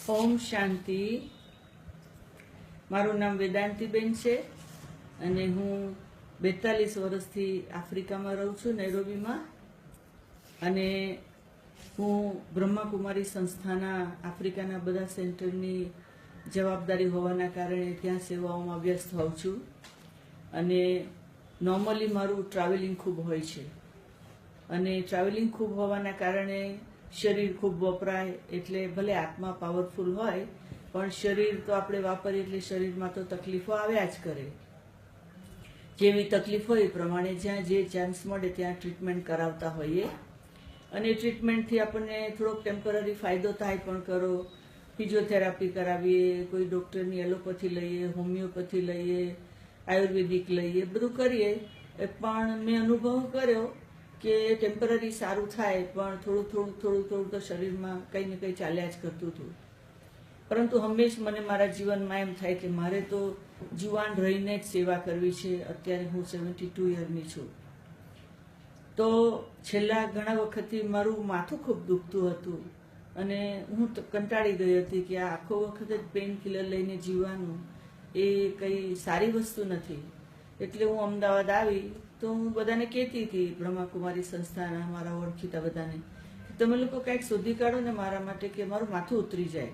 ઓમ શાંતિ. મારું નામ વેદાંતીબેન છે અને હું 42 વર્ષથી આફ્રિકામાં રહું છું, નૈરોબીમાં. અને હું બ્રહ્માકુમારી સંસ્થાના આફ્રિકાના બધા સેન્ટરની જવાબદારી હોવાના કારણે ત્યાં સેવાઓમાં વ્યસ્ત હોઉં છું. અને નોર્મલી મારું ટ્રાવેલિંગ ખૂબ હોય છે અને ટ્રાવેલિંગ ખૂબ હોવાના કારણે શરીર ખૂબ વપરાય. એટલે ભલે આત્મા પાવરફુલ હોય પણ શરીર તો આપણે વાપરીએ એટલે શરીરમાં તો તકલીફો આવ્યા જ કરે. જેવી તકલીફ હોય એ પ્રમાણે જ્યાં જે ચાન્સ મળે ત્યાં ટ્રીટમેન્ટ કરાવતા હોઈએ. અને ટ્રીટમેન્ટથી આપણને થોડોક ટેમ્પરરી ફાયદો થાય પણ કરો. ફિઝિયોથેરાપી કરાવીએ, કોઈ ડૉક્ટરની એલોપેથી લઈએ, હોમિયોપેથી લઈએ, આયુર્વેદિક લઈએ, બધું કરીએ. પણ મેં અનુભવ કર્યો કે ટેમ્પરરી સારું થાય પણ થોડું તો શરીરમાં કંઈ ને કંઈ ચાલ્યા જ કરતું હતું. પરંતુ હંમેશા મને મારા જીવનમાં એમ થાય કે મારે તો જુવાન રહીને જ સેવા કરવી છે. અત્યારે હું 72 યરની છું. તો છેલ્લા ઘણા વખતથી મારું માથું ખૂબ દુખતું હતું અને હું કંટાળી ગઈ હતી કે આ આખો વખત જ પેઇન કિલર લઈને જીવવાનું એ કંઈ સારી વસ્તુ નથી. એટલે હું અમદાવાદ આવી તો હું બધાને કહેતી હતી, બ્રહ્માકુમારી સંસ્થાના મારા ઓળખીતા બધાને, તમે લોકો કંઈક શોધી કાઢો ને મારા માટે કે મારું માથું ઉતરી જાય.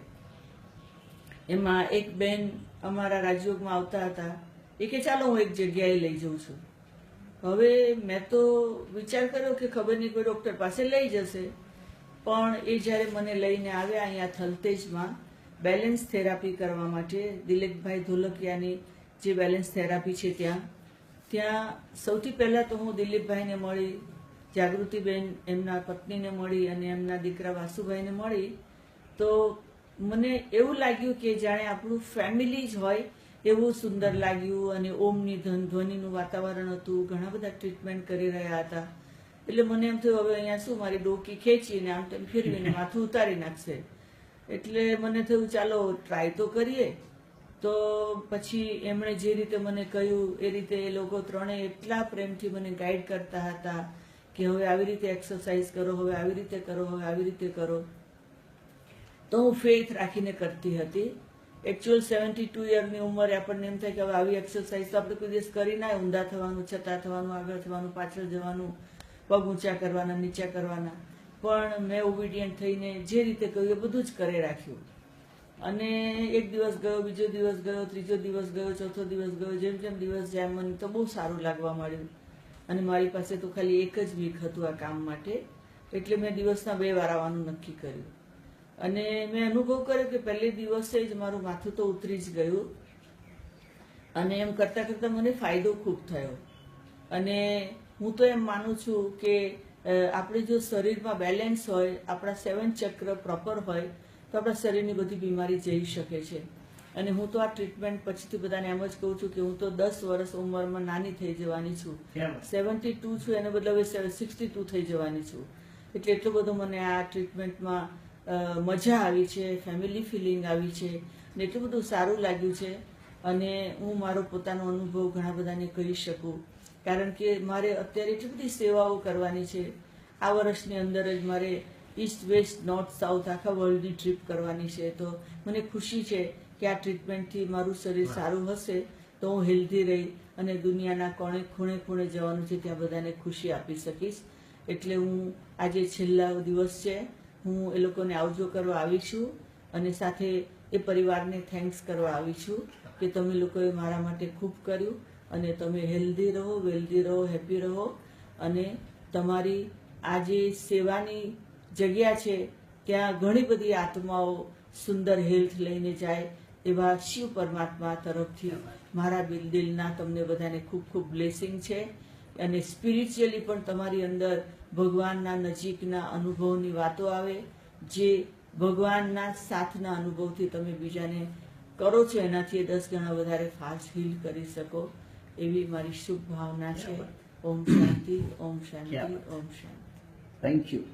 એમાં એક બેન અમારા રાજયોગમાં આવતા હતા, એ કે ચાલો હું એક જગ્યાએ લઈ જઉં છું. હવે મેં તો વિચાર કર્યો કે ખબર નહીં કોઈ ડૉક્ટર પાસે લઈ જશે. પણ એ જ્યારે મને લઈને આવ્યા અહીંયા થલતેજમાં બેલેન્સ થેરાપી કરવા માટે, દિલીપભાઈ ધોલકિયાની જે બેલેન્સ થેરાપી છે ત્યાં સૌથી પહેલાં તો હું દિલીપભાઈને મળી, જાગૃતિબેન એમના પત્નીને મળી અને એમના દીકરા વાસુભાઈને મળી. તો મને એવું લાગ્યું કે જાણે આપણું ફેમિલી જ હોય એવું સુંદર લાગ્યું. અને ઓમની ધ્વનિનું વાતાવરણ હતું, ઘણા બધા ટ્રીટમેન્ટ કરી રહ્યા હતા. એટલે મને એમ થયું હવે અહીંયા શું મારી ડોકી ખેંચીને આમ તેમ ફેરવીને માથું ઉતારી નાખશે. એટલે મને થયું ચાલો ટ્રાય તો કરીએ. તો પછી એમણે જે રીતે મને કહ્યું એ રીતે એ લોકો ત્રણેય એટલા પ્રેમથી મને ગાઈડ કરતા હતા કે હવે આવી રીતે એક્સરસાઇઝ કરો, હવે આવી રીતે કરો, હવે આવી રીતે કરો. તો હું ફેથ રાખીને કરતી હતી. એકચ્યુઅલ 72 યરની ઉંમરે આપણને એમ થાય કે હવે આવી એક્સરસાઇઝ તો આપણે કોઈ દિવસ કરી ના, ઊંધા થવાનું, છતાં થવાનું, આગળ થવાનું, પાછળ જવાનું, પગ ઊંચા કરવાના, નીચા કરવાના. પણ મેં ઓબિડિયન્ટ થઈને જે રીતે કહ્યું એ બધું જ કરી રાખ્યું. અને એક દિવસ ગયો, બીજો દિવસ ગયો, ત્રીજો દિવસ ગયો, ચોથો દિવસ ગયો. જેમ જેમ દિવસ જાય મને તો બહુ સારું લાગવા માંડ્યું. અને મારી પાસે તો ખાલી એક જ વીક હતું આ કામ માટે. એટલે મેં દિવસના 2 વાર આવવાનું નક્કી કર્યું. અને મેં અનુભવ કર્યો કે પહેલે દિવસે જ મારું માથું તો ઉતરી જ ગયું. અને એમ કરતાં કરતાં મને ફાયદો ખૂબ થયો. અને હું તો એમ માનું છું કે આપણે જો શરીરમાં બેલેન્સ હોય, આપણા 7 ચક્ર પ્રોપર હોય તો આપણા શરીરની બધી બીમારી જઈ શકે છે. અને હું તો આ ટ્રીટમેન્ટ પછીથી બધાને એમ જ કહું છું કે હું તો 10 વર્ષ ઉંમરમાં નાની થઈ જવાની છું. 72 છું એને બદલે હવે 62 થઈ જવાની છું. એટલે એટલું બધું મને આ ટ્રીટમેન્ટમાં મજા આવી છે, ફેમિલી ફિલિંગ આવી છે ને એટલું બધું સારું લાગ્યું છે. અને હું મારો પોતાનો અનુભવ ઘણા બધાને કહી શકું. કારણ કે મારે અત્યારે એટલી બધી સેવાઓ કરવાની છે. આ વર્ષની અંદર જ મારે ઈસ્ટ, વેસ્ટ, નોર્થ, સાઉથ આખા વર્લ્ડની ટ્રીપ કરવાની છે. તો મને ખુશી છે કે આ ટ્રીટમેન્ટથી મારું શરીર સારું હશે તો હું હેલ્ધી રહી અને દુનિયાના ખૂણે જવાનું છે ત્યાં બધાને ખુશી આપી શકીશ. એટલે હું આજે છેલ્લા દિવસ છે, હું એ લોકોને આવજો કરવા આવી છું. અને સાથે એ પરિવારને થેન્ક્સ કરવા આવી છું કે તમે લોકોએ મારા માટે ખૂબ કર્યું. અને તમે હેલ્ધી રહો, વેલ્ધી રહો, હેપી રહો. અને તમારી આ જે સેવાની જગ્યા છે ત્યાં ઘણી બધી આત્માઓ સુંદર હેલ્થ લઈને જાય એવા શિવ પરમાત્મા તરફથી મારા દિલના તમને બધાને ખૂબ ખૂબ બ્લેસિંગ છે. અને સ્પિરિચ્યુઅલી પણ તમારી અંદર ભગવાનના નજીકના અનુભવની વાતો આવે, જે ભગવાનના સાથના અનુભવથી તમે બીજાને કરો છો એનાથી 10 ગણા વધારે ફાસ્ટ હીલ કરી શકો એવી મારી શુભ ભાવના છે. ઓમ શાંતિ, ઓમ શાંતિ, ઓમ શાંતિ. Thank you.